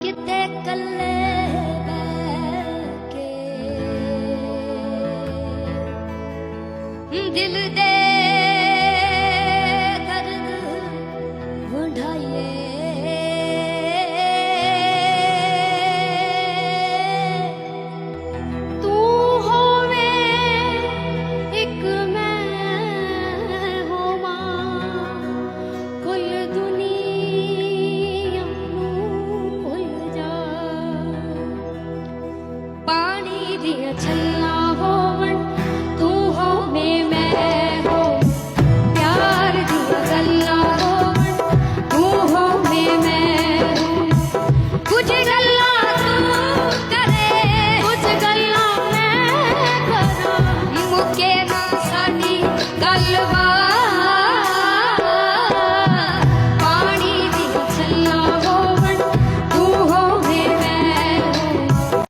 किते कल्ले बैके दिल दे दर्द वंडाइए तू होवे एक मैं होवां कुल दुनिया नूं भुल जा पानी दियां छल्लां